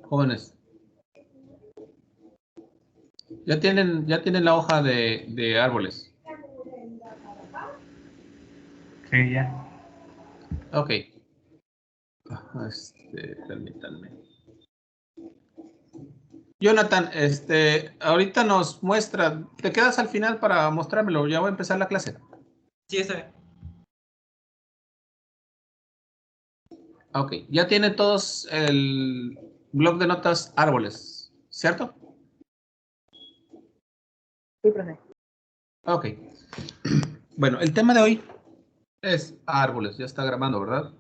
Jóvenes. Ya tienen la hoja de árboles. Sí, ya. Ok. Permítanme. Jonathan, ahorita nos muestra. ¿Te quedas al final para mostrármelo? Ya voy a empezar la clase. Sí, está bien. Ok. Ya tienen todos el blog de notas árboles, ¿cierto? Sí, profe. Ok. Bueno, el tema de hoy es árboles. Ya está grabando, ¿verdad?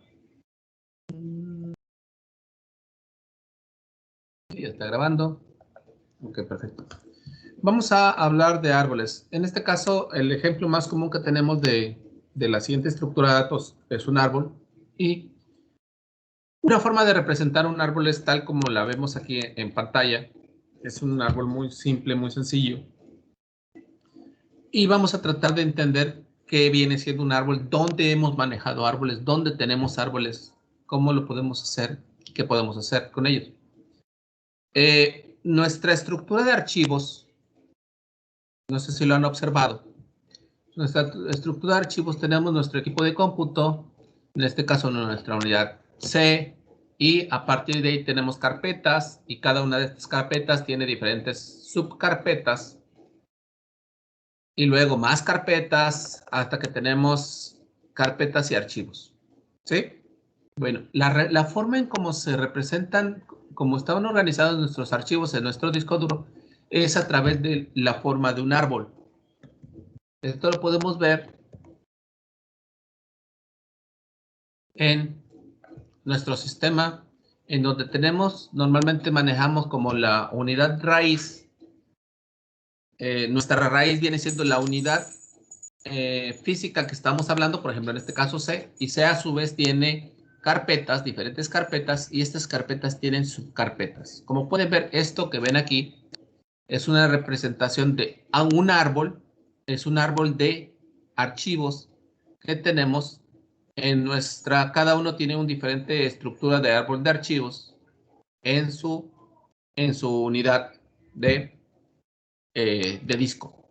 Sí, ya está grabando. Ok, perfecto. Vamos a hablar de árboles. En este caso, el ejemplo más común que tenemos de la siguiente estructura de datos es un árbol. Y una forma de representar un árbol es tal como la vemos aquí en pantalla. Es un árbol muy simple, muy sencillo. Y vamos a tratar de entender qué viene siendo un árbol, dónde hemos manejado árboles, dónde tenemos árboles, cómo lo podemos hacer, qué podemos hacer con ellos. Nuestra estructura de archivos, no sé si lo han observado, nuestra estructura de archivos tenemos nuestro equipo de cómputo, en este caso nuestra unidad C, y a partir de ahí tenemos carpetas, y cada una de estas carpetas tiene diferentes subcarpetas, y luego más carpetas, hasta que tenemos carpetas y archivos. ¿Sí? Bueno, la forma en cómo se representan, cómo estaban organizados nuestros archivos en nuestro disco duro, es a través de la forma de un árbol. Esto lo podemos ver en nuestro sistema, en donde normalmente manejamos como la unidad raíz. Nuestra raíz viene siendo la unidad física que estamos hablando, por ejemplo, en este caso C, y C a su vez tiene carpetas, diferentes carpetas, y estas carpetas tienen subcarpetas. Como pueden ver, esto que ven aquí es una representación de un árbol, es un árbol de archivos que tenemos cada uno tiene una diferente estructura de árbol de archivos en su unidad de disco.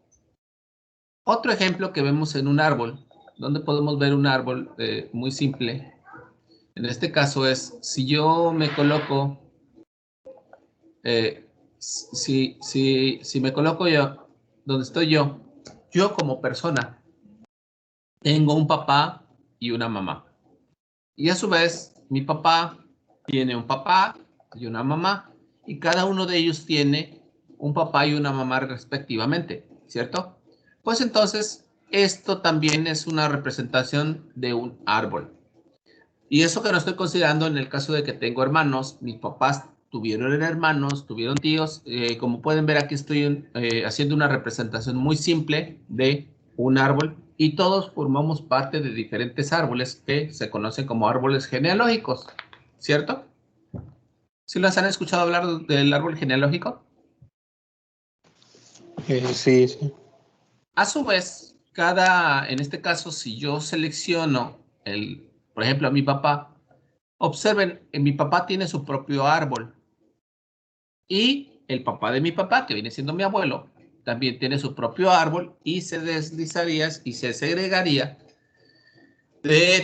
Otro ejemplo que vemos en un árbol, donde podemos ver un árbol muy simple, en este caso es, si yo me coloco, si me coloco yo, donde estoy yo como persona, tengo un papá y una mamá. Y a su vez, mi papá tiene un papá y una mamá, y cada uno de ellos tiene un papá y una mamá respectivamente, ¿cierto? Pues entonces, esto también es una representación de un árbol. Y eso que no estoy considerando en el caso de que tengo hermanos, mis papás tuvieron hermanos, tuvieron tíos. Como pueden ver, aquí estoy haciendo una representación muy simple de un árbol y todos formamos parte de diferentes árboles que se conocen como árboles genealógicos, ¿cierto? ¿Sí los han escuchado hablar del árbol genealógico? Sí, sí. A su vez, en este caso, si yo selecciono, por ejemplo, a mi papá, observen, mi papá tiene su propio árbol y el papá de mi papá, que viene siendo mi abuelo, también tiene su propio árbol y se deslizaría y se segregaría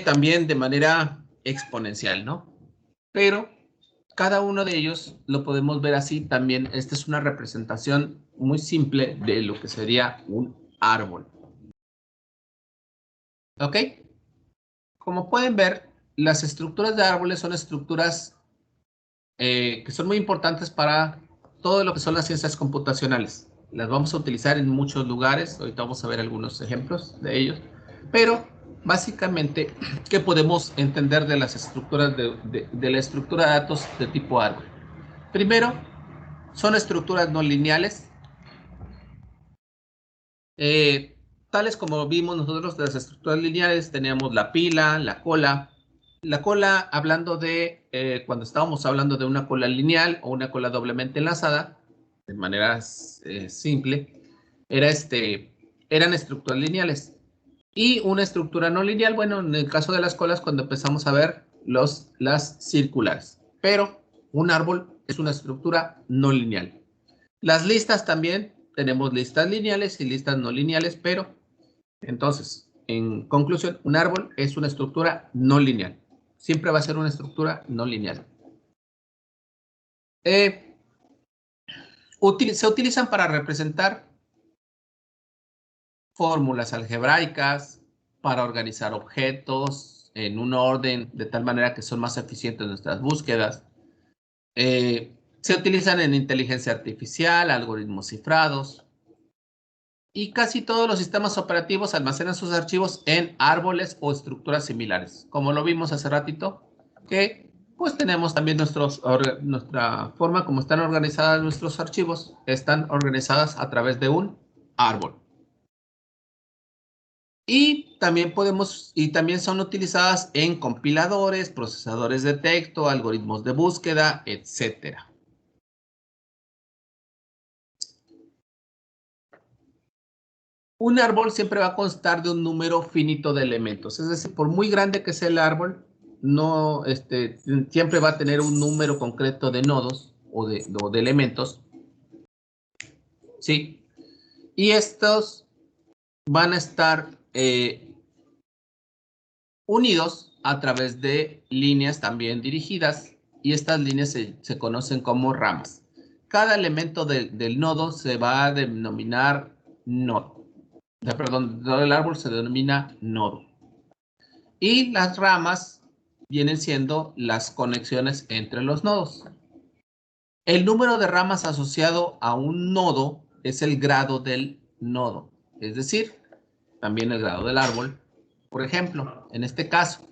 también de manera exponencial, ¿no? Pero cada uno de ellos lo podemos ver así también. Esta es una representación muy simple de lo que sería un árbol. ¿Ok? Como pueden ver, las estructuras de árboles son estructuras que son muy importantes para todo lo que son las ciencias computacionales. Las vamos a utilizar en muchos lugares, ahorita vamos a ver algunos ejemplos de ellos, pero básicamente, ¿qué podemos entender de las estructuras de la estructura de datos de tipo árbol? Primero, son estructuras no lineales, tales como vimos nosotros de las estructuras lineales, teníamos la pila, la cola. La cola, hablando de, cuando estábamos hablando de una cola lineal o una cola doblemente enlazada, de manera simple, eran estructuras lineales. Y una estructura no lineal, bueno, en el caso de las colas, cuando empezamos a ver las circulares. Pero un árbol es una estructura no lineal. Las listas también, tenemos listas lineales y listas no lineales, pero entonces, en conclusión, un árbol es una estructura no lineal. Siempre va a ser una estructura no lineal. Se utilizan para representar fórmulas algebraicas, para organizar objetos en un orden de tal manera que son más eficientes nuestras búsquedas. Se utilizan en inteligencia artificial, algoritmos cifrados, y casi todos los sistemas operativos almacenan sus archivos en árboles o estructuras similares, como lo vimos hace ratito, que pues tenemos también nuestra forma como están organizadas nuestros archivos, están organizadas a través de un árbol. Y también son utilizadas en compiladores, procesadores de texto, algoritmos de búsqueda, etcétera. Un árbol siempre va a constar de un número finito de elementos, es decir, por muy grande que sea el árbol, no, siempre va a tener un número concreto de nodos o de elementos, ¿sí? Y estos van a estar unidos a través de líneas también dirigidas, y estas líneas se conocen como ramas. Cada elemento del nodo se va a denominar nodo. Perdón, todo el árbol se denomina nodo. Y las ramas vienen siendo las conexiones entre los nodos. El número de ramas asociado a un nodo es el grado del nodo, es decir, también el grado del árbol. Por ejemplo, en este caso,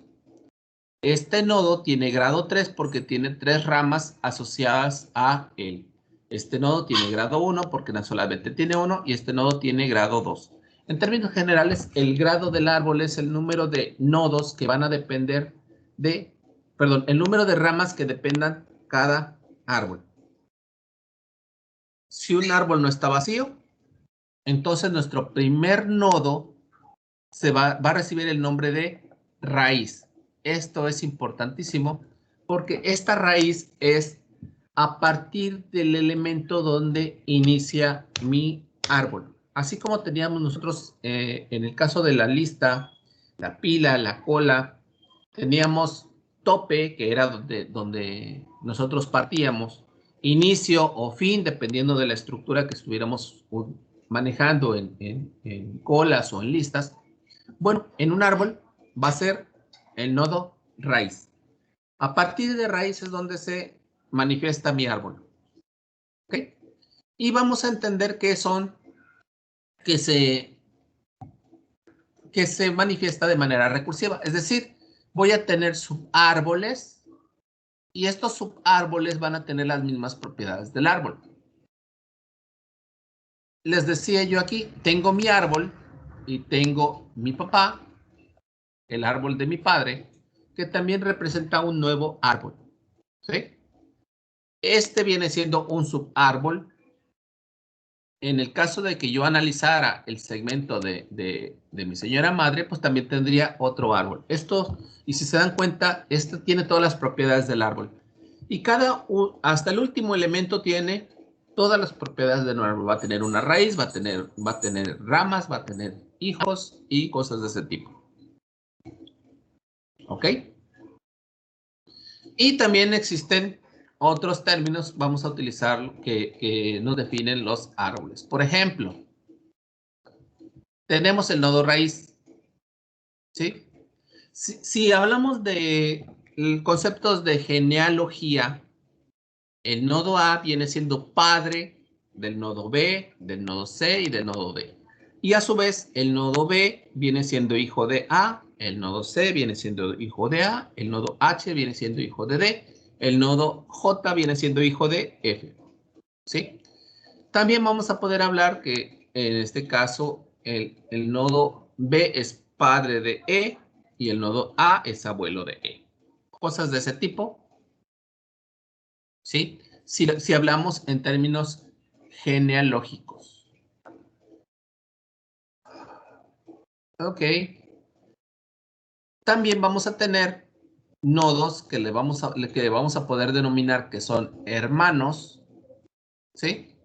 este nodo tiene grado 3 porque tiene 3 ramas asociadas a él. Este nodo tiene grado 1 porque solamente tiene 1, y este nodo tiene grado 2. En términos generales, el grado del árbol es el número de nodos que van a depender el número de ramas que dependan cada árbol. Si un árbol no está vacío, entonces nuestro primer nodo va a recibir el nombre de raíz. Esto es importantísimo porque esta raíz es a partir del elemento donde inicia mi árbol. Así como teníamos nosotros en el caso de la lista, la pila, la cola, teníamos tope, que era donde nosotros partíamos, inicio o fin, dependiendo de la estructura que estuviéramos manejando en colas o en listas. Bueno, en un árbol va a ser el nodo raíz. A partir de raíz es donde se manifiesta mi árbol. ¿Ok? Y vamos a entender que se manifiesta de manera recursiva. Es decir, voy a tener subárboles y estos subárboles van a tener las mismas propiedades del árbol. Les decía yo aquí, tengo mi árbol y tengo mi papá, el árbol de mi padre, que también representa un nuevo árbol. ¿Sí? Este viene siendo un subárbol. En el caso de que yo analizara el segmento de mi señora madre, pues también tendría otro árbol. Esto, y si se dan cuenta, este tiene todas las propiedades del árbol. Y hasta el último elemento tiene todas las propiedades de un árbol. Va a tener una raíz, va a tener ramas, va a tener hijos y cosas de ese tipo. ¿Ok? Y también existen otros términos, vamos a utilizar que nos definen los árboles. Por ejemplo, tenemos el nodo raíz, ¿sí? Si hablamos de conceptos de genealogía, el nodo A viene siendo padre del nodo B, del nodo C y del nodo D. Y a su vez, el nodo B viene siendo hijo de A, el nodo C viene siendo hijo de A, el nodo H viene siendo hijo de D, el nodo J viene siendo hijo de F. ¿Sí? También vamos a poder hablar que en este caso el nodo B es padre de E y el nodo A es abuelo de E. Cosas de ese tipo. ¿Sí? Si hablamos en términos genealógicos. Ok. También vamos a tener nodos que vamos a poder denominar que son hermanos, ¿sí?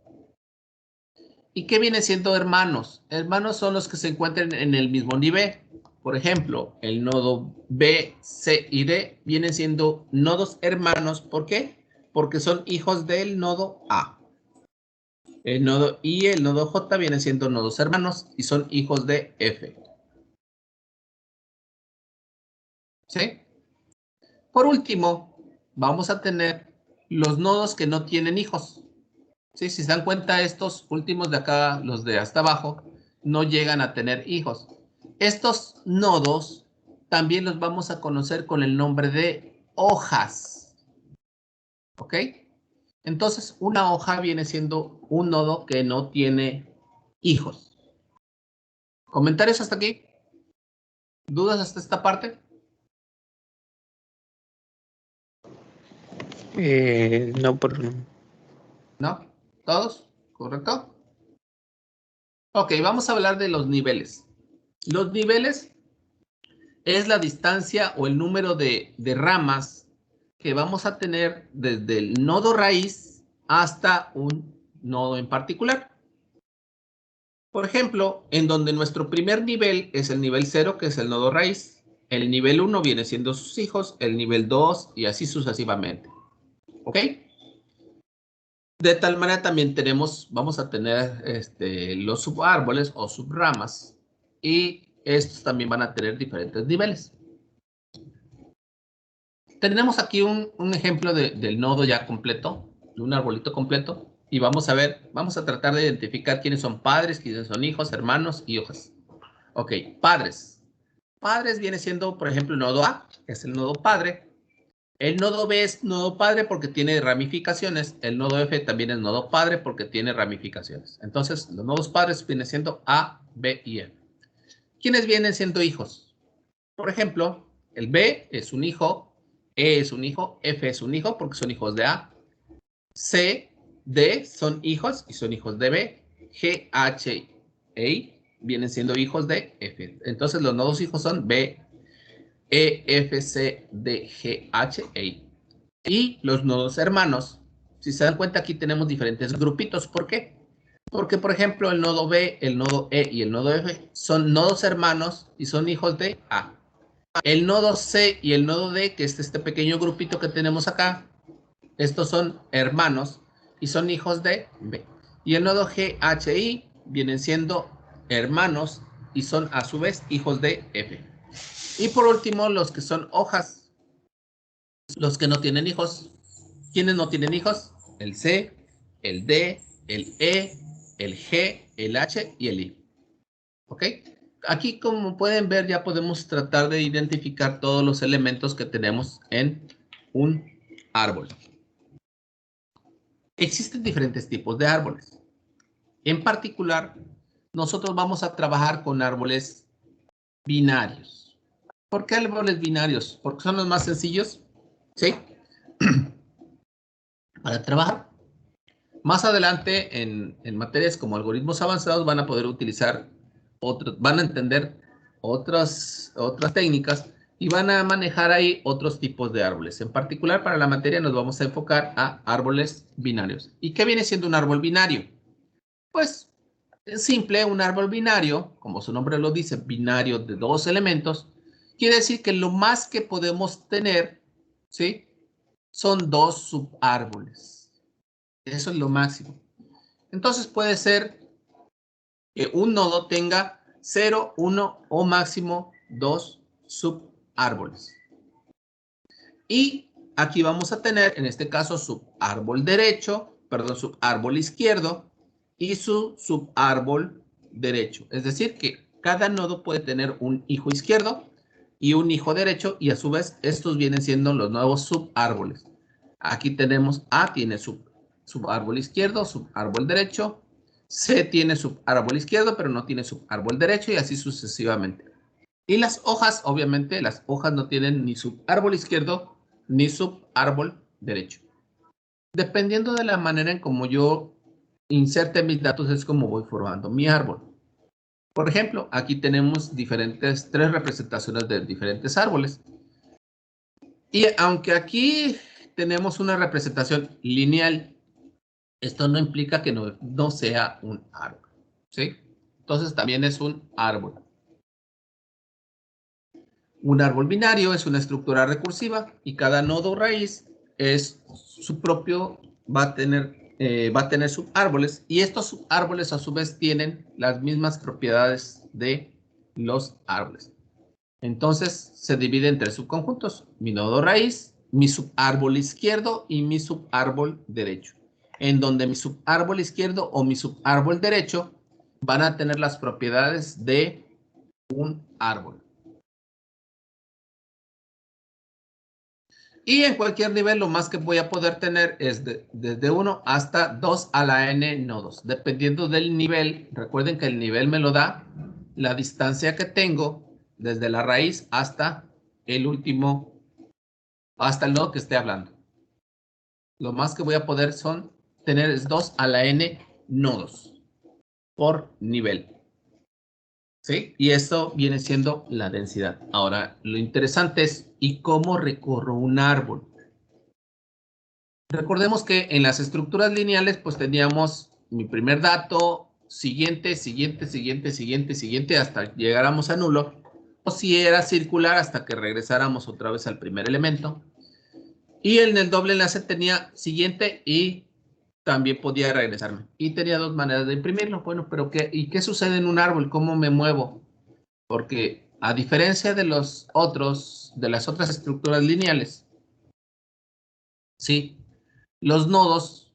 ¿Y qué viene siendo hermanos? Hermanos son los que se encuentran en el mismo nivel. Por ejemplo, el nodo B, C y D vienen siendo nodos hermanos. ¿Por qué? Porque son hijos del nodo A. El nodo I y el nodo J vienen siendo nodos hermanos y son hijos de F. ¿Sí? Por último, vamos a tener los nodos que no tienen hijos. ¿Sí? Si se dan cuenta, estos últimos de acá, los de hasta abajo, no llegan a tener hijos. Estos nodos también los vamos a conocer con el nombre de hojas. ¿Ok? Entonces, una hoja viene siendo un nodo que no tiene hijos. ¿Comentarios hasta aquí? ¿Dudas hasta esta parte? No por... ¿No? ¿Todos? ¿Correcto? Ok, vamos a hablar de los niveles. Los niveles es la distancia o el número de ramas que vamos a tener desde el nodo raíz hasta un nodo en particular. Por ejemplo, en donde nuestro primer nivel es el nivel 0, que es el nodo raíz. El nivel 1 viene siendo sus hijos, el nivel 2 y así sucesivamente. ¿Ok? De tal manera también vamos a tener los subárboles o subramas y estos también van a tener diferentes niveles. Tenemos aquí un ejemplo del nodo ya completo, de un arbolito completo, y vamos a tratar de identificar quiénes son padres, quiénes son hijos, hermanos y hojas. Ok, padres. Padres viene siendo, por ejemplo, el nodo A, que es el nodo padre. El nodo B es nodo padre porque tiene ramificaciones. El nodo F también es nodo padre porque tiene ramificaciones. Entonces, los nodos padres vienen siendo A, B y F. ¿Quiénes vienen siendo hijos? Por ejemplo, el B es un hijo, E es un hijo, F es un hijo porque son hijos de A, C, D son hijos y son hijos de B, G, H e I vienen siendo hijos de F. Entonces los nodos hijos son B, E, F, C, D, G, H e I. Y los nodos hermanos, si se dan cuenta aquí tenemos diferentes grupitos. ¿Por qué? Porque, por ejemplo, el nodo B, el nodo E y el nodo F son nodos hermanos y son hijos de A. El nodo C y el nodo D, que es este pequeño grupito que tenemos acá, estos son hermanos y son hijos de B. Y el nodo G, H, I vienen siendo hermanos y son a su vez hijos de F. Y por último, los que son hojas, los que no tienen hijos. ¿Quiénes no tienen hijos? El C, el D, el E, el G, el H y el I. ¿Ok? Aquí, como pueden ver, ya podemos tratar de identificar todos los elementos que tenemos en un árbol. Existen diferentes tipos de árboles. En particular, nosotros vamos a trabajar con árboles binarios. ¿Por qué árboles binarios? Porque son los más sencillos, ¿sí? Para trabajar. Más adelante, en materias como algoritmos avanzados, van a poder utilizar van a entender otras técnicas y van a manejar ahí otros tipos de árboles. En particular, para la materia nos vamos a enfocar a árboles binarios. ¿Y qué viene siendo un árbol binario? Pues es simple, un árbol binario, como su nombre lo dice, binario de dos elementos, quiere decir que lo más que podemos tener, ¿sí? Son dos subárboles. Eso es lo máximo. Entonces puede ser que un nodo tenga 0, 1 o máximo 2 subárboles. Y aquí vamos a tener, en este caso, subárbol derecho, perdón, subárbol izquierdo y su subárbol derecho. Es decir, que cada nodo puede tener un hijo izquierdo y un hijo derecho y a su vez estos vienen siendo los nuevos subárboles. Aquí tenemos A tiene subárbol izquierdo, subárbol derecho. C tiene subárbol izquierdo, pero no tiene subárbol derecho y así sucesivamente. Y las hojas, obviamente, las hojas no tienen ni subárbol izquierdo ni subárbol derecho. Dependiendo de la manera en cómo yo inserte mis datos es como voy formando mi árbol. Por ejemplo, aquí tenemos tres representaciones de diferentes árboles. Y aunque aquí tenemos una representación lineal, esto no implica que no sea un árbol, ¿sí? Entonces también es un árbol. Un árbol binario es una estructura recursiva y cada nodo raíz es su propio, va a tener subárboles, y estos subárboles a su vez tienen las mismas propiedades de los árboles. Entonces se divide en tres subconjuntos: mi nodo raíz, mi subárbol izquierdo y mi subárbol derecho, en donde mi subárbol izquierdo o mi subárbol derecho van a tener las propiedades de un árbol. Y en cualquier nivel lo más que voy a poder tener es desde 1 hasta 2 a la n nodos, dependiendo del nivel. Recuerden que el nivel me lo da la distancia que tengo desde la raíz hasta el último, hasta el nodo que esté hablando. Lo más que voy a poder tener es 2 a la n nodos por nivel, ¿sí? Y esto viene siendo la densidad. Ahora, lo interesante es, ¿y cómo recorro un árbol? Recordemos que en las estructuras lineales, pues teníamos mi primer dato, siguiente, siguiente, siguiente, siguiente, siguiente, hasta llegáramos a nulo. O si era circular, hasta que regresáramos otra vez al primer elemento. Y en el doble enlace tenía siguiente y también podía regresarme. Y tenía dos maneras de imprimirlo. Bueno, pero ¿qué sucede en un árbol? ¿Cómo me muevo? Porque a diferencia de las otras estructuras lineales, ¿sí? Los nodos,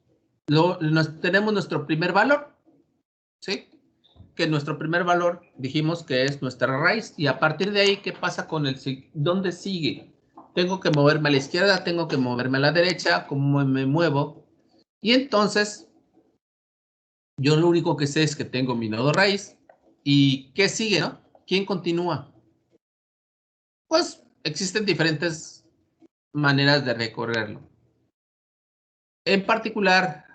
tenemos nuestro primer valor, ¿sí? Que nuestro primer valor dijimos que es nuestra raíz, y a partir de ahí, ¿qué pasa con dónde sigue? Tengo que moverme a la izquierda, tengo que moverme a la derecha, ¿cómo me muevo? Y entonces, yo lo único que sé es que tengo mi nodo raíz, y ¿qué sigue, no? ¿Quién continúa? Pues existen diferentes maneras de recorrerlo. En particular,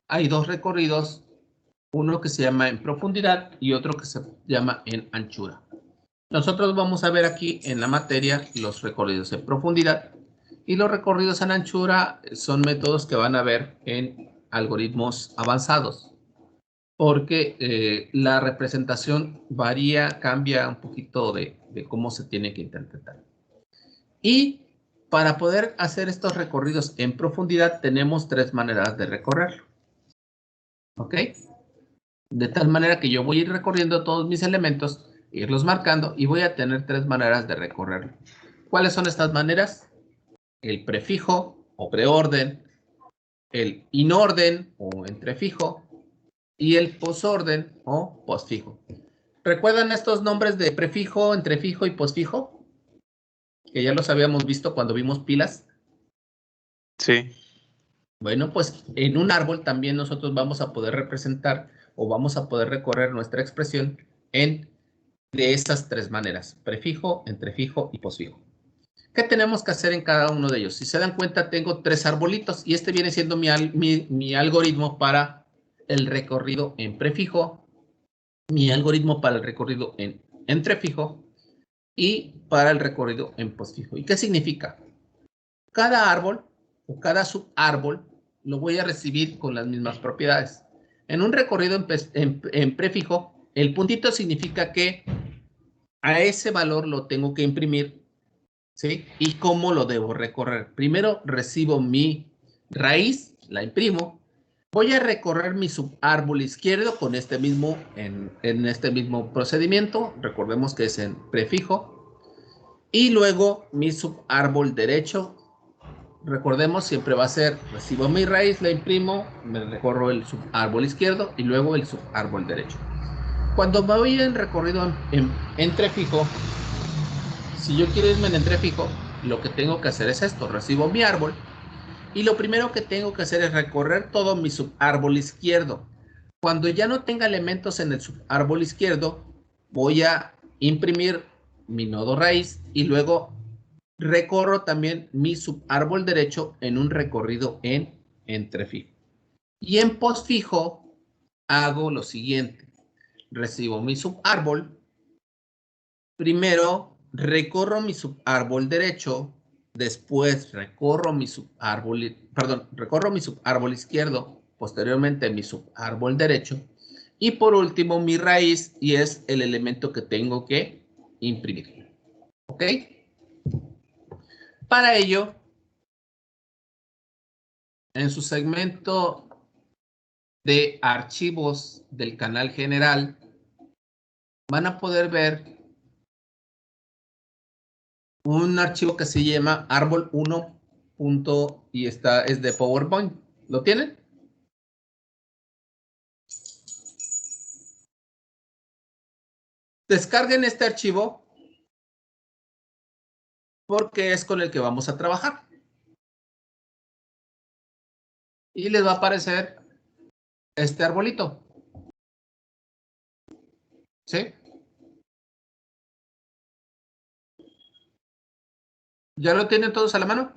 hay dos recorridos, uno que se llama en profundidad y otro que se llama en anchura. Nosotros vamos a ver aquí en la materia los recorridos en profundidad, y los recorridos en anchura son métodos que van a ver en algoritmos avanzados, porque la representación varía, cambia un poquito de cómo se tiene que interpretar. Y para poder hacer estos recorridos en profundidad tenemos tres maneras de recorrerlo, ¿ok? De tal manera que yo voy a ir recorriendo todos mis elementos, irlos marcando, y voy a tener tres maneras de recorrerlo. ¿Cuáles son estas maneras? El prefijo o preorden, el inorden o entrefijo, y el posorden o postfijo. ¿Recuerdan estos nombres de prefijo, entrefijo y postfijo? Que ya los habíamos visto cuando vimos pilas. Sí. Bueno, pues en un árbol también nosotros vamos a poder representar o vamos a poder recorrer nuestra expresión de estas tres maneras: prefijo, entrefijo y posfijo. ¿Qué tenemos que hacer en cada uno de ellos? Si se dan cuenta, tengo tres arbolitos, y este viene siendo mi algoritmo para el recorrido en prefijo, mi algoritmo para el recorrido en entrefijo y para el recorrido en postfijo. ¿Y qué significa? Cada árbol o cada subárbol lo voy a recibir con las mismas propiedades. En un recorrido en prefijo, el puntito significa que a ese valor lo tengo que imprimir, ¿sí? ¿Y cómo lo debo recorrer? Primero recibo mi raíz, la imprimo. Voy a recorrer mi subárbol izquierdo con en este mismo procedimiento. Recordemos que es en prefijo. Y luego mi subárbol derecho. Recordemos, siempre va a ser: recibo mi raíz, la imprimo, me recorro el subárbol izquierdo y luego el subárbol derecho. Cuando me voy en recorrido en entrefijo, si yo quiero irme en entrefijo, lo que tengo que hacer es esto: recibo mi árbol, y lo primero que tengo que hacer es recorrer todo mi subárbol izquierdo. Cuando ya no tenga elementos en el subárbol izquierdo, voy a imprimir mi nodo raíz, y luego recorro también mi subárbol derecho en un recorrido en entrefijo. Y en postfijo hago lo siguiente: recibo mi subárbol, primero recorro mi subárbol derecho, Después recorro mi subárbol, recorro mi subárbol izquierdo, posteriormente mi subárbol derecho, y por último mi raíz, y es el elemento que tengo que imprimir. ¿Ok? Para ello, en su segmento de archivos del canal general, van a poder ver un archivo que se llama árbol1. Y es de PowerPoint. ¿Lo tienen? Descarguen este archivo porque es con el que vamos a trabajar. Y les va a aparecer este arbolito. ¿Sí? ¿Ya lo tienen todos a la mano?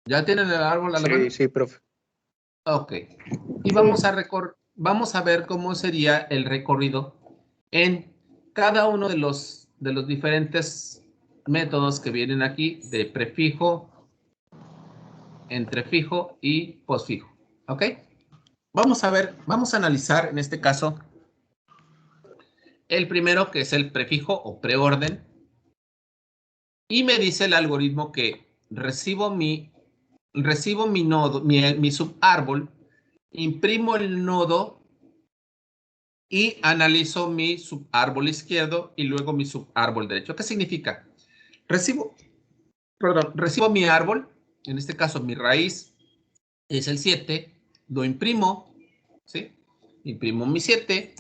¿Ya tienen el árbol a la mano? Sí, sí, profe. Ok. Y vamos a ver cómo sería el recorrido en cada uno de los diferentes métodos que vienen aquí de prefijo, entrefijo y posfijo. ¿Ok? Vamos a ver, vamos a analizar en este caso el primero, que es el prefijo o preorden. Y me dice el algoritmo que recibo mi nodo, mi subárbol, imprimo el nodo y analizo mi subárbol izquierdo y luego mi subárbol derecho. ¿Qué significa? Recibo mi árbol, en este caso mi raíz es el 7, lo imprimo, ¿sí? Imprimo mi 7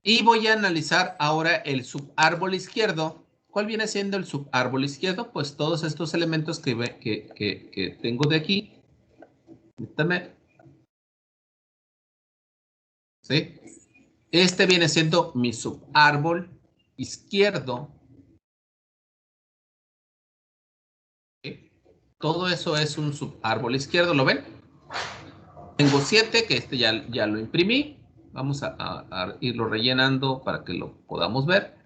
y voy a analizar ahora el subárbol izquierdo. ¿Cuál viene siendo el subárbol izquierdo? Pues todos estos elementos que tengo de aquí. ¿Sí? Este viene siendo mi subárbol izquierdo. ¿Sí? Todo eso es un subárbol izquierdo, ¿lo ven? Tengo 7, que este ya lo imprimí. Vamos a irlo rellenando para que lo podamos ver.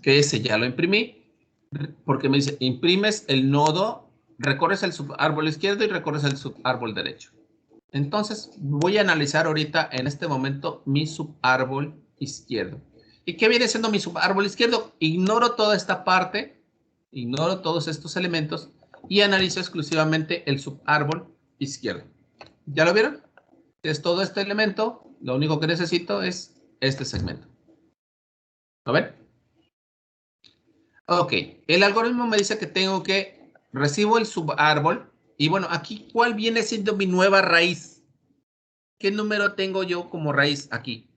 Que ese ya lo imprimí. Porque me dice, imprimes el nodo, recorres el subárbol izquierdo y recorres el subárbol derecho. Entonces, voy a analizar ahorita, en este momento, mi subárbol izquierdo. ¿Y qué viene siendo mi subárbol izquierdo? Ignoro toda esta parte, ignoro todos estos elementos y analizo exclusivamente el subárbol izquierdo. ¿Ya lo vieron? Es todo este elemento, lo único que necesito es este segmento. ¿Lo ven? Ok, el algoritmo me dice que tengo que recibo el subárbol y bueno, aquí, ¿cuál viene siendo mi nueva raíz? ¿Qué número tengo yo como raíz aquí?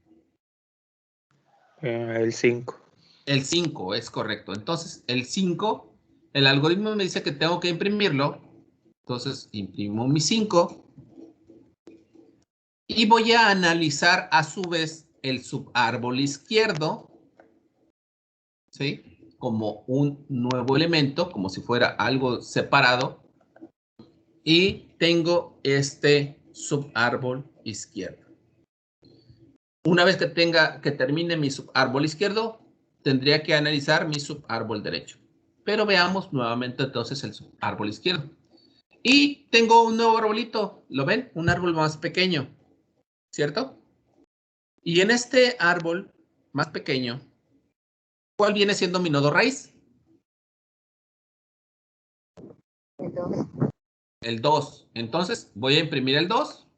El 5. El 5, es correcto. Entonces, el 5, el algoritmo me dice que tengo que imprimirlo. Entonces, imprimo mi 5 y voy a analizar a su vez el subárbol izquierdo, ¿sí? Como un nuevo elemento, como si fuera algo separado. Y tengo este subárbol izquierdo. Una vez que termine mi subárbol izquierdo, tendría que analizar mi subárbol derecho. Pero veamos nuevamente entonces el subárbol izquierdo. Y tengo un nuevo arbolito, ¿lo ven? Un árbol más pequeño, ¿cierto? Y en este árbol más pequeño, ¿cuál viene siendo mi nodo raíz? El 2. El 2. Entonces voy a imprimir el 2.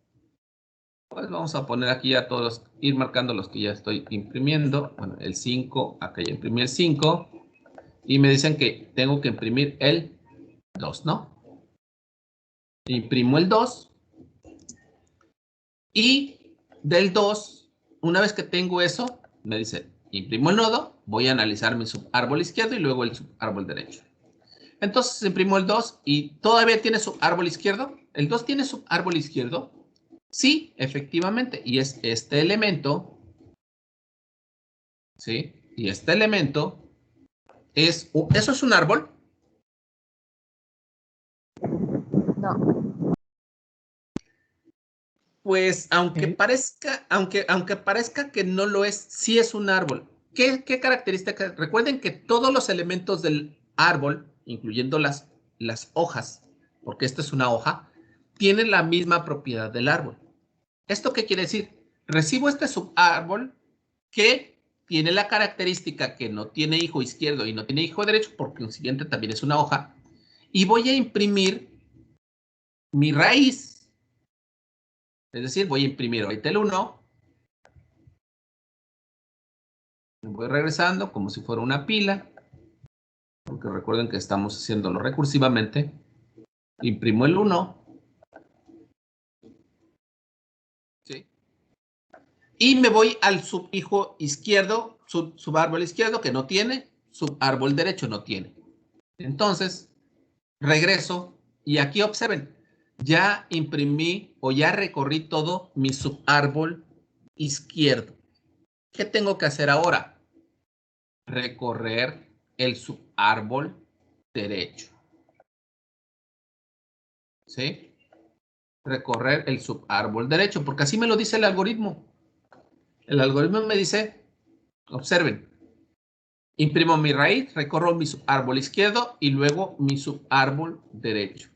Pues vamos a poner aquí ya todos, ir marcando los que ya estoy imprimiendo. Bueno, el 5, acá ya imprimí el 5. Y me dicen que tengo que imprimir el 2, ¿no? Imprimo el 2. Y del 2, una vez que tengo eso, me dice, imprimo el nodo, voy a analizar mi subárbol izquierdo y luego el subárbol derecho. Entonces imprimo el 2 y todavía tiene subárbol izquierdo. ¿El 2 tiene subárbol izquierdo? Sí, efectivamente. Y es este elemento, ¿sí? Y este elemento ¿eso es un árbol? No. Pues aunque Sí. parezca que no lo es, sí es un árbol. ¿Qué características? Recuerden que todos los elementos del árbol, incluyendo las hojas, porque esta es una hoja, tienen la misma propiedad del árbol. ¿Esto qué quiere decir? Recibo este subárbol que tiene la característica que no tiene hijo izquierdo y no tiene hijo derecho, porque el siguiente también es una hoja, y voy a imprimir mi raíz. Es decir, voy a imprimir ahorita el 1, voy regresando como si fuera una pila, porque recuerden que estamos haciéndolo recursivamente. Imprimo el 1, ¿sí? Y me voy al subhijo izquierdo, subárbol izquierdo que no tiene, subárbol derecho no tiene. Entonces, regreso y aquí observen, ya imprimí o ya recorrí todo mi subárbol izquierdo. ¿Qué tengo que hacer ahora? Recorrer el subárbol derecho. ¿Sí? Recorrer el subárbol derecho, porque así me lo dice el algoritmo. El algoritmo me dice, observen, imprimo mi raíz, recorro mi subárbol izquierdo y luego mi subárbol derecho.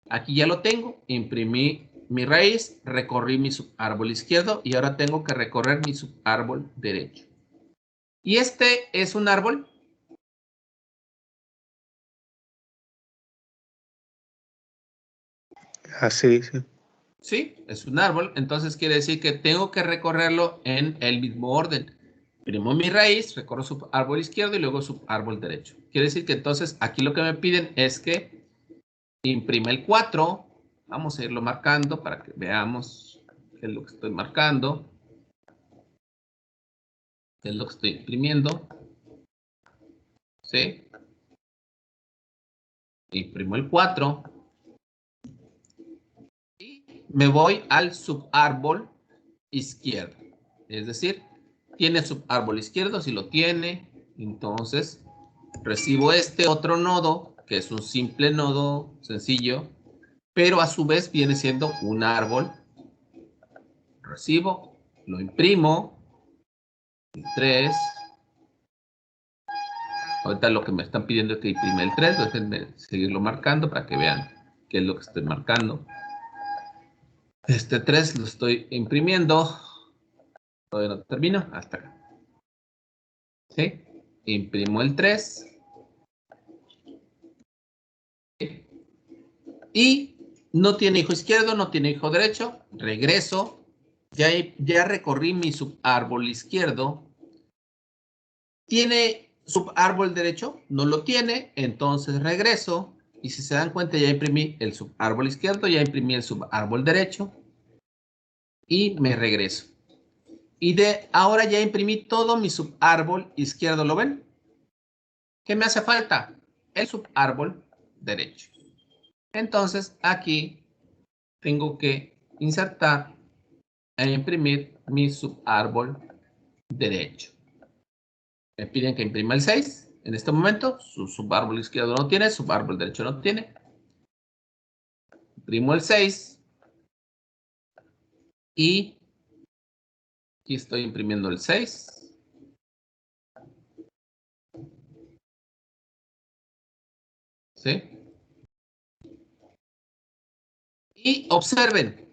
Aquí ya lo tengo, imprimí mi raíz, recorrí mi subárbol izquierdo y ahora tengo que recorrer mi subárbol derecho. ¿Y este es un árbol? Así, sí. Sí, es un árbol, entonces quiere decir que tengo que recorrerlo en el mismo orden. Imprimo mi raíz, recorro su árbol izquierdo y luego su árbol derecho. Quiere decir que entonces aquí lo que me piden es que imprima el 4. Vamos a irlo marcando para que veamos qué es lo que estoy marcando, qué es lo que estoy imprimiendo. ¿Sí? Imprimo el 4 y me voy al subárbol izquierdo. Es decir, ¿tiene subárbol izquierdo? Si lo tiene, entonces recibo este otro nodo, que es un simple nodo sencillo, pero a su vez viene siendo un árbol. Recibo, lo imprimo, el 3. Ahorita lo que me están pidiendo es que imprime el 3, déjenme seguirlo marcando para que vean qué es lo que estoy marcando. Este 3 lo estoy imprimiendo. Todavía no termino, hasta acá. ¿Sí? Imprimo el 3. Y no tiene hijo izquierdo, no tiene hijo derecho. Regreso. Ya recorrí mi subárbol izquierdo. ¿Tiene subárbol derecho? No lo tiene. Entonces regreso. Y si se dan cuenta, ya imprimí el subárbol izquierdo, ya imprimí el subárbol derecho. Y me regreso. Y ahora ya imprimí todo mi subárbol izquierdo. ¿Lo ven? ¿Qué me hace falta? El subárbol derecho. Entonces aquí tengo que insertar e imprimir mi subárbol derecho. Me piden que imprima el 6. En este momento, su subárbol izquierdo no tiene, subárbol derecho no tiene. Imprimo el 6. Y aquí estoy imprimiendo el 6. ¿Sí? Y observen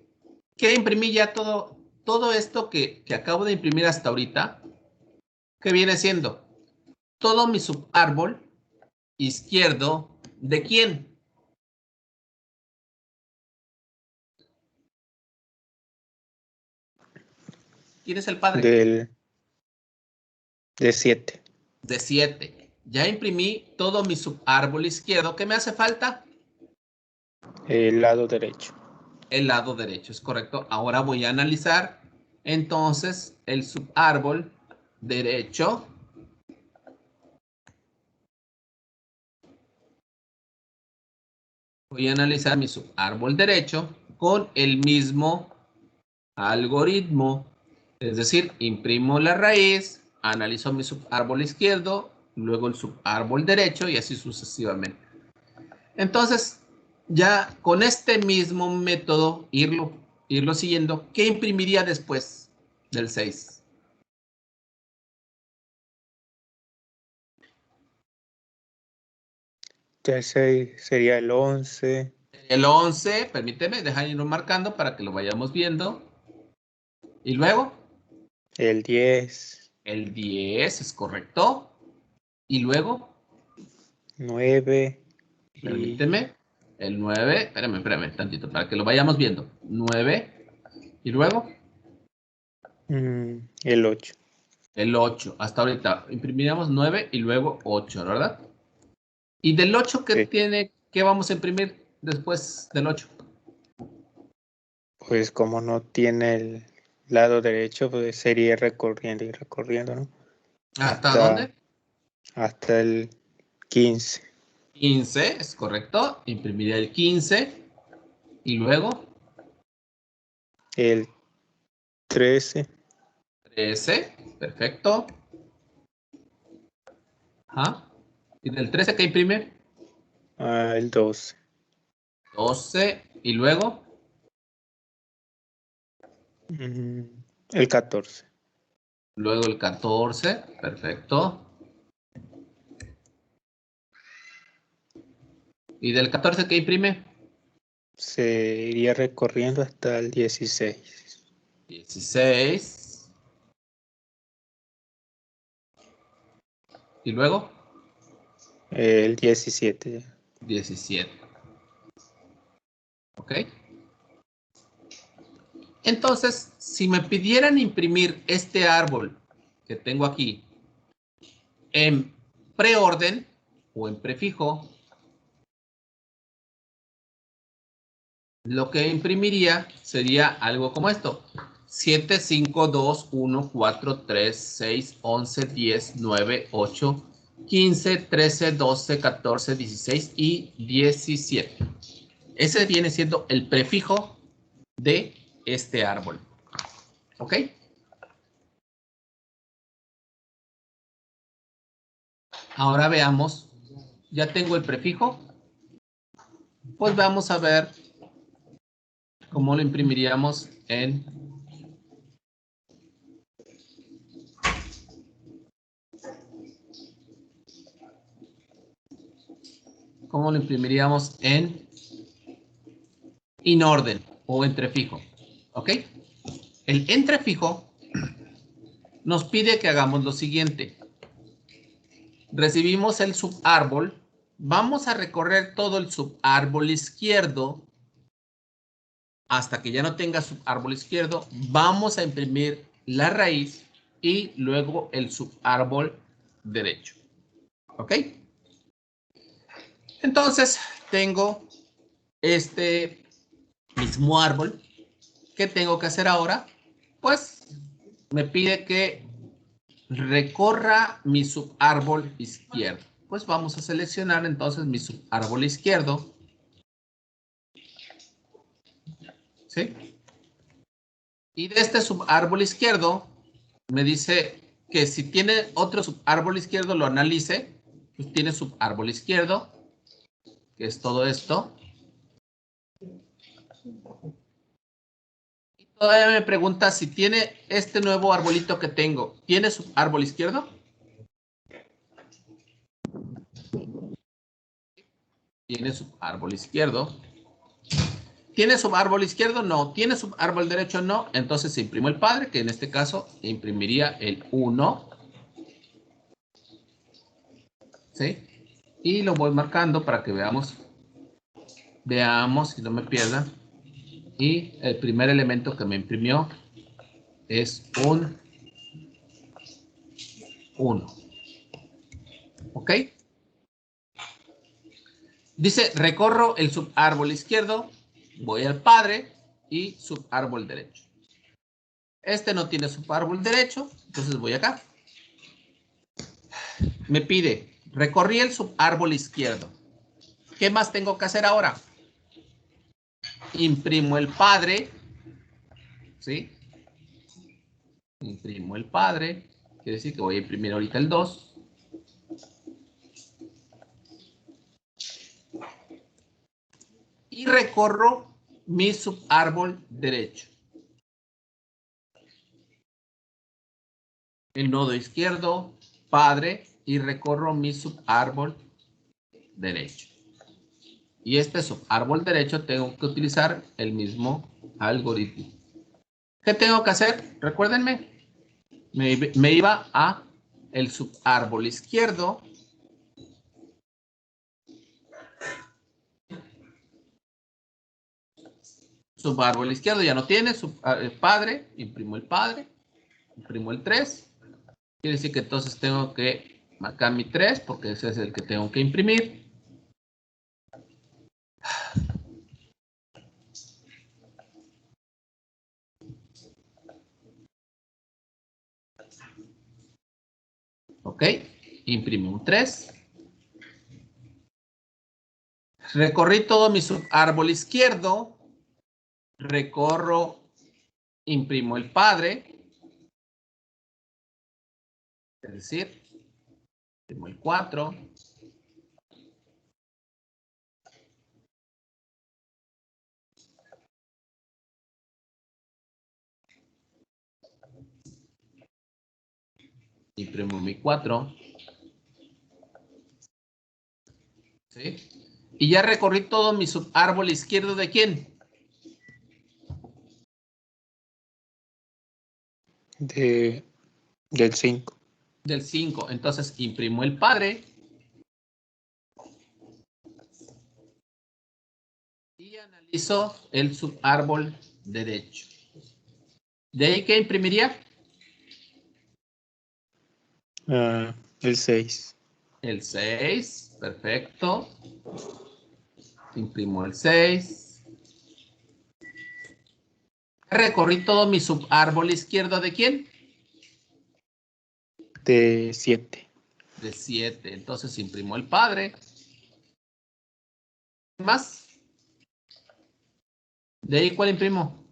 que imprimí ya todo esto que acabo de imprimir hasta ahorita, que viene siendo todo mi subárbol izquierdo. ¿De quién? ¿Quién es el padre? De 7. De 7. Ya imprimí todo mi subárbol izquierdo. ¿Qué me hace falta? El lado derecho. El lado derecho, es correcto. Ahora voy a analizar entonces el subárbol derecho. Voy a analizar mi subárbol derecho con el mismo algoritmo. Es decir, imprimo la raíz, analizo mi subárbol izquierdo, luego el subárbol derecho y así sucesivamente. Entonces, ya con este mismo método, irlo irlo siguiendo, ¿qué imprimiría después del 6? Ya sería el 11, El 11, permíteme, dejar irlo marcando para que lo vayamos viendo. Y luego, el 10, el 10, es correcto. Y luego, 9 y permíteme, el 9, espérame tantito, para que lo vayamos viendo. 9, y luego, el 8. el 8. Hasta ahorita imprimiríamos 9 y luego 8, ¿verdad? ¿Y del 8 qué Sí. tiene, qué vamos a imprimir después del 8? Pues como no tiene el lado derecho, pues sería recorriendo y recorriendo, ¿no? ¿Hasta dónde? Hasta el 15. 15, es correcto. Imprimiría el 15 y luego El 13, 13, perfecto. Ajá. ¿Y del 13 qué imprime? el 12, 12 y luego el 14. luego el 14, perfecto. ¿Y del 14 qué imprime? Se iría recorriendo hasta el 16. 16 y luego El 17. 17. ¿Ok? Entonces, si me pidieran imprimir este árbol que tengo aquí en preorden o en prefijo, lo que imprimiría sería algo como esto. 7, 5, 2, 1, 4, 3, 6, 11, 10, 9, 8, 15, 13, 12, 14, 16 y 17. Ese viene siendo el prefijo de este árbol. ¿Ok? Ahora veamos. Ya tengo el prefijo. Pues vamos a ver cómo lo imprimiríamos en... ¿Cómo lo imprimiríamos en inorden o entrefijo? ¿Ok? El entrefijo nos pide que hagamos lo siguiente. Recibimos el subárbol. Vamos a recorrer todo el subárbol izquierdo hasta que ya no tenga subárbol izquierdo. Vamos a imprimir la raíz y luego el subárbol derecho. ¿Ok? Entonces, tengo este mismo árbol. ¿Qué tengo que hacer ahora? Pues me pide que recorra mi subárbol izquierdo. Pues vamos a seleccionar entonces mi subárbol izquierdo. ¿Sí? Y de este subárbol izquierdo me dice que si tiene otro subárbol izquierdo lo analice. Pues tiene subárbol izquierdo, que es todo esto. Y todavía me pregunta si tiene este nuevo arbolito que tengo. ¿Tiene subárbol izquierdo? Tiene subárbol izquierdo. ¿Tiene subárbol izquierdo? No. ¿Tiene subárbol derecho? No. Entonces se imprimo el padre, que en este caso imprimiría el 1. ¿Sí? Y lo voy marcando para que veamos. Veamos si no me pierda. Y el primer elemento que me imprimió es un 1. ¿Ok? Dice, recorro el subárbol izquierdo, voy al padre y subárbol derecho. Este no tiene subárbol derecho, entonces voy acá. Me pide, recorrí el subárbol izquierdo. ¿Qué más tengo que hacer ahora? Imprimo el padre, ¿sí? Imprimo el padre, quiere decir que voy a imprimir ahorita el 2. Y recorro mi subárbol derecho. El nodo izquierdo, padre, y recorro mi subárbol derecho. Y este subárbol derecho tengo que utilizar el mismo algoritmo. ¿Qué tengo que hacer? Recuérdenme, me iba a el subárbol izquierdo. Subárbol izquierdo ya no tiene, padre, imprimo el padre, imprimo el 3. Quiere decir que entonces tengo que marcar mi 3 porque ese es el que tengo que imprimir. Ok, imprimo un 3. Recorrí todo mi subárbol izquierdo. Recorro, imprimo el padre. Es decir, imprimo el 4. Imprimo mi 4. ¿Sí? Y ya recorrí todo mi subárbol izquierdo ¿de quién? Del 5. Del 5. Entonces imprimo el padre. Y analizo el subárbol derecho. ¿De ahí qué imprimiría? El 6. El 6. Perfecto. Imprimo el 6. Recorrí todo mi subárbol izquierdo ¿de quién? De 7. De 7. Entonces imprimo el padre. ¿Más? ¿De ahí cuál imprimo?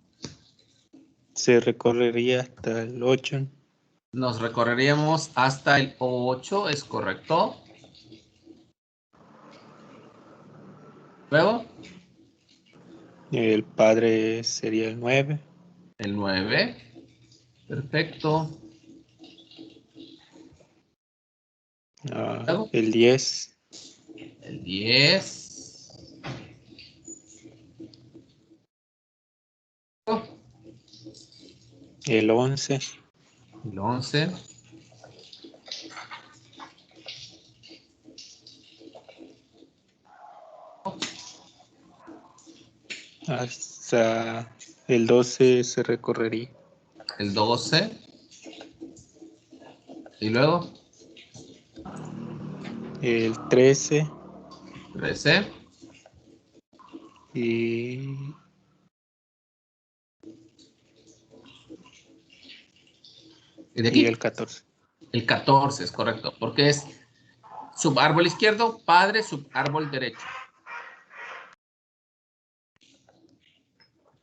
Se recorrería hasta el 8. Nos recorreríamos hasta el 8, ¿es correcto? Luego, El padre sería el 9. el 9. Perfecto. Luego, El 10. el 10. Luego, El 11. el 11. Hasta el 12 se recorrería. El 12. Y luego, El 13. 13. Y ¿Y de aquí? el 14. El 14 es correcto, porque es subárbol izquierdo, padre, subárbol derecho.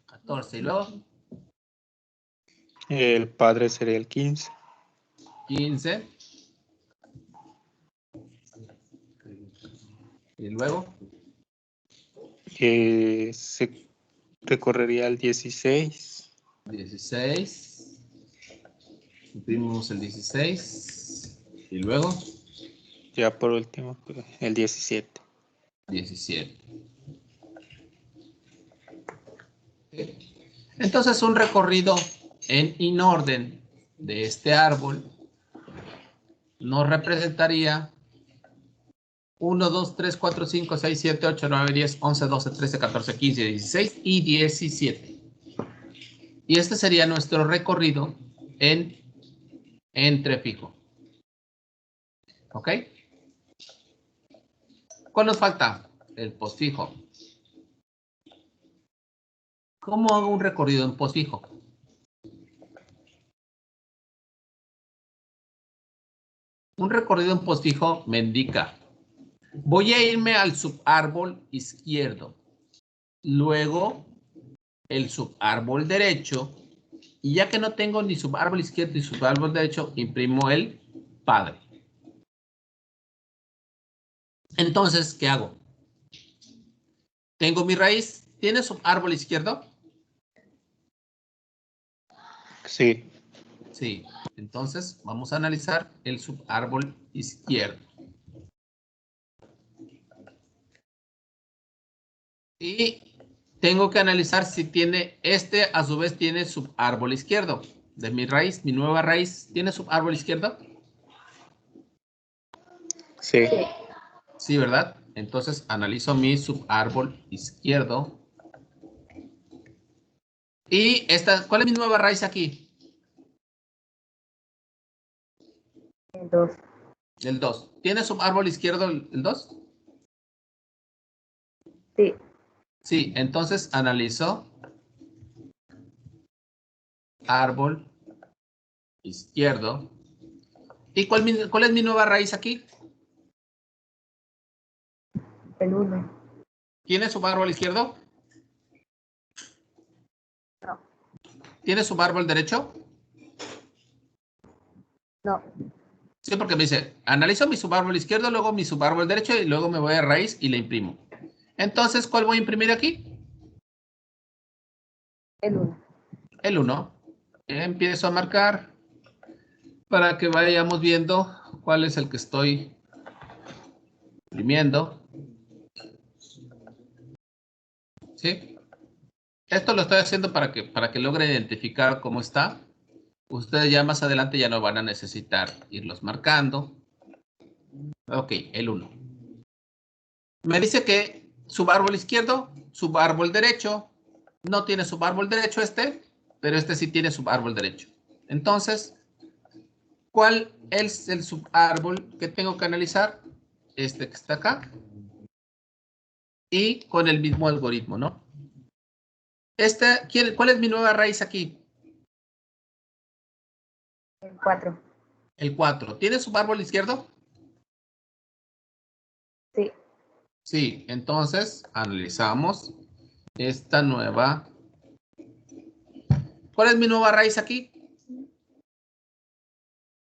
14. Y luego, El padre sería el 15. 15. Y luego, Se recorrería el 16. 16. Imprimimos el 16. Y luego, Ya por último, el 17. 17. Entonces, un recorrido en inorden de este árbol nos representaría 1, 2, 3, 4, 5, 6, 7, 8, 9, 10, 11, 12, 13, 14, 15, 16 y 17. Y este sería nuestro recorrido en entrefijo. ¿Ok? ¿Cuál nos falta? El postfijo. ¿Cómo hago un recorrido en postfijo? Un recorrido en postfijo me indica, voy a irme al subárbol izquierdo, luego el subárbol derecho, y ya que no tengo ni subárbol izquierdo ni subárbol derecho, imprimo el padre. Entonces, ¿qué hago? Tengo mi raíz, ¿tiene subárbol izquierdo? Sí. Sí. Entonces, vamos a analizar el subárbol izquierdo. Y tengo que analizar si tiene, a su vez tiene subárbol izquierdo. De mi raíz, mi nueva raíz, ¿tiene subárbol izquierdo? Sí. Sí. Sí, ¿verdad? Entonces analizo mi subárbol izquierdo. Y esta, ¿cuál es mi nueva raíz aquí? El 2. El 2. ¿Tiene subárbol izquierdo el 2? Sí. Sí, entonces analizo árbol izquierdo. ¿Y cuál es mi nueva raíz aquí? El 1. ¿Tiene subárbol izquierdo? No. ¿Tiene subárbol derecho? No. Sí, porque me dice, analizo mi subárbol izquierdo, luego mi subárbol derecho y luego me voy a raíz y le imprimo. Entonces, ¿cuál voy a imprimir aquí? El 1. El 1. Empiezo a marcar para que vayamos viendo cuál es el que estoy imprimiendo. ¿Sí? Esto lo estoy haciendo para que logre identificar cómo está. Ustedes ya más adelante ya no van a necesitar irlos marcando. Ok, el 1. Me dice que subárbol izquierdo, subárbol derecho. No tiene subárbol derecho pero este sí tiene subárbol derecho. Entonces, ¿cuál es el subárbol que tengo que analizar? Este que está acá. Y con el mismo algoritmo, ¿no? ¿Cuál es mi nueva raíz aquí? El 4. El 4. ¿Tiene subárbol izquierdo? Sí. Sí, entonces analizamos esta nueva. ¿Cuál es mi nueva raíz aquí?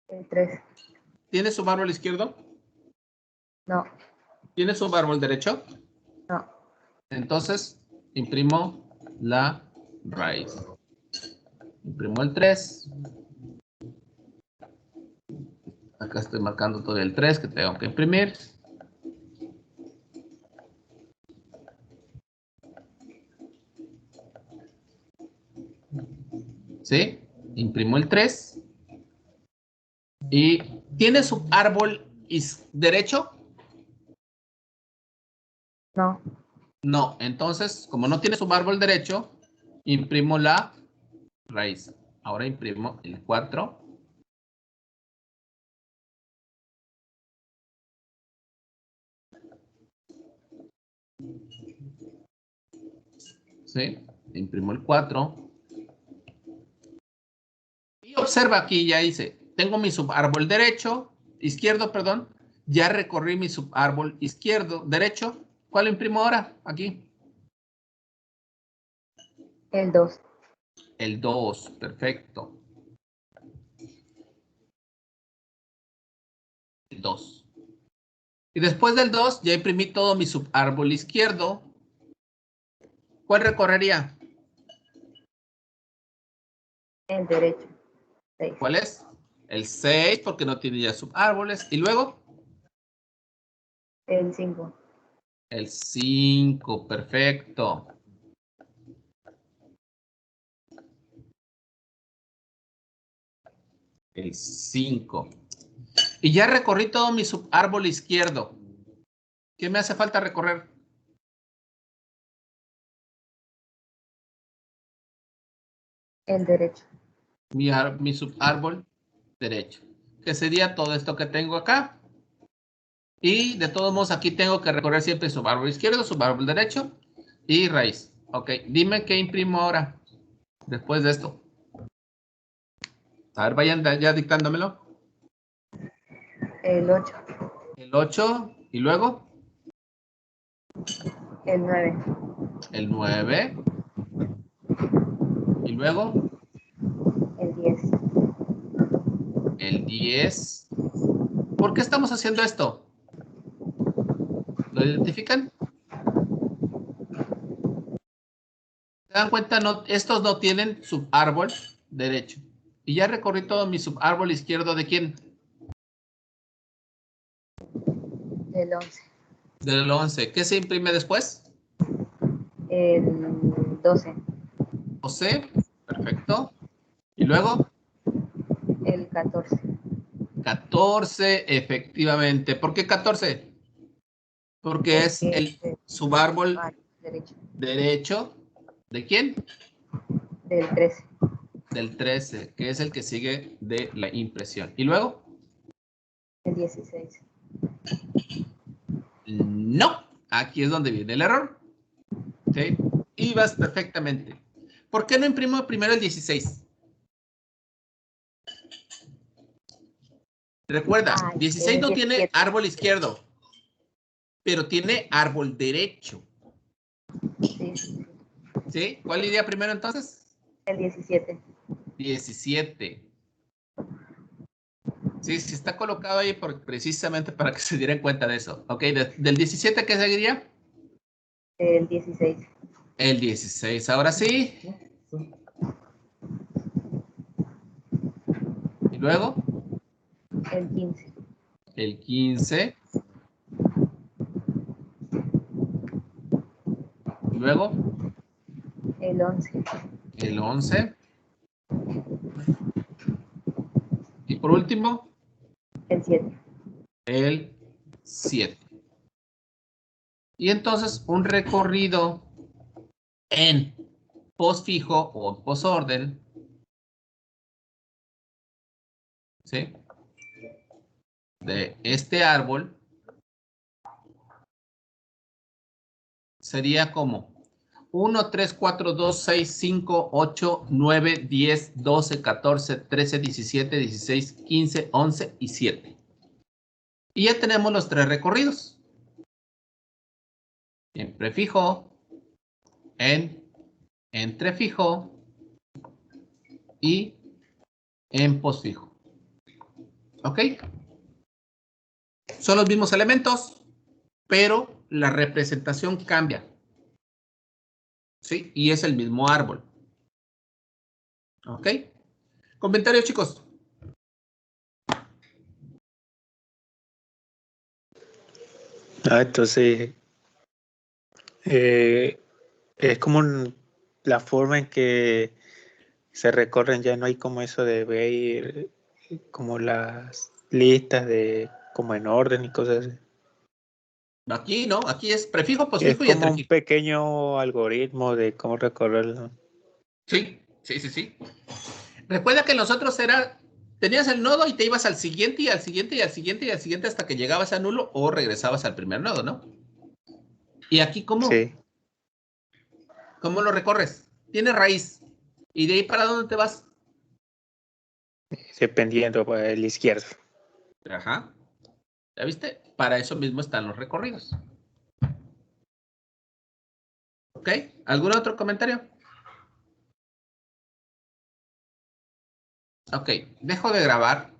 El 3. ¿Tiene subárbol izquierdo? No. ¿Tiene subárbol derecho? No. Entonces imprimo la raíz. Imprimo el 3. Acá estoy marcando todo el 3 que tengo que imprimir. ¿Sí? Imprimo el 3. ¿Y tiene subárbol derecho? No. No. Entonces, como no tiene subárbol derecho, imprimo la raíz. Ahora imprimo el 4. ¿Sí? Imprimo el 4. Y observa aquí, ya hice. Tengo mi subárbol izquierdo, perdón. Ya recorrí mi subárbol derecho. ¿Cuál imprimo ahora? Aquí. El 2. El 2, perfecto. El 2. Y después del 2 ya imprimí todo mi subárbol izquierdo. ¿Cuál recorrería? El derecho. 6. ¿Cuál es? El 6 porque no tiene ya subárboles. Y luego El 5. el 5, perfecto. El 5. Y ya recorrí todo mi subárbol izquierdo. ¿Qué me hace falta recorrer? El derecho. Mi subárbol derecho. Que sería todo esto que tengo acá. Y de todos modos aquí tengo que recorrer siempre subárbol izquierdo, subárbol derecho y raíz. Ok, dime qué imprimo ahora después de esto. A ver, vayan ya dictándomelo. El 8. El 8 y luego El 9. el 9 y luego El 10. el 10. ¿Por qué estamos haciendo esto? ¿Lo identifican? ¿Se dan cuenta? No, estos no tienen subárbol derecho. Y ya recorrí todo mi subárbol izquierdo. ¿De quién? Del 11. Del 11. ¿Qué se imprime después? El 12. 12. Perfecto. Y luego, El 14. 14, efectivamente. ¿Por qué 14? Porque es Porque el subárbol derecho. derecho. ¿De quién? Del 13. Del 13, que es el que sigue de la impresión. ¿Y luego? El 16. No. Aquí es donde viene el error. ¿Sí? Ibas perfectamente. ¿Por qué no imprimo primero el 16? Recuerda, Ah, 16 no tiene 17. árbol izquierdo, pero tiene árbol derecho. Sí, sí, sí. ¿Sí? ¿Cuál iría primero entonces? El 17. 17. Sí, sí está colocado ahí precisamente para que se dieran cuenta de eso. Ok, del 17, ¿qué seguiría? El 16. El 16. Ahora sí. Y luego, El 15. el 15. Y luego, El 11. el 11. Y por último, El 7. el 7. Y entonces un recorrido en postfijo o posorden, ¿sí? De este árbol sería como 1, 3, 4, 2, 6, 5, 8, 9, 10, 12, 14, 13, 17, 16, 15, 11 y 7. Y ya tenemos los tres recorridos. En prefijo, en entrefijo y en postfijo. ¿Ok? Son los mismos elementos, pero la representación cambia. ¿Sí? Y es el mismo árbol. ¿Ok? Comentarios, chicos. Entonces, es como la forma en que se recorren, ya no hay como eso de ver como las listas de como en orden y cosas así. Aquí, ¿no? Aquí es prefijo, Es postfijo y como un entrefijo. pequeño algoritmo de cómo recorrerlo. Sí, sí, sí, sí. Recuerda que nosotros tenías el nodo y te ibas al siguiente y al siguiente y al siguiente y al siguiente hasta que llegabas a nulo o regresabas al primer nodo, ¿no? Y aquí, ¿cómo? Sí, ¿Cómo lo recorres? Tiene raíz. ¿Y de ahí para dónde te vas? dependiendo para el izquierdo. Ajá. ¿Ya viste? Para eso mismo están los recorridos. ¿Ok? ¿Algún otro comentario? Ok, dejo de grabar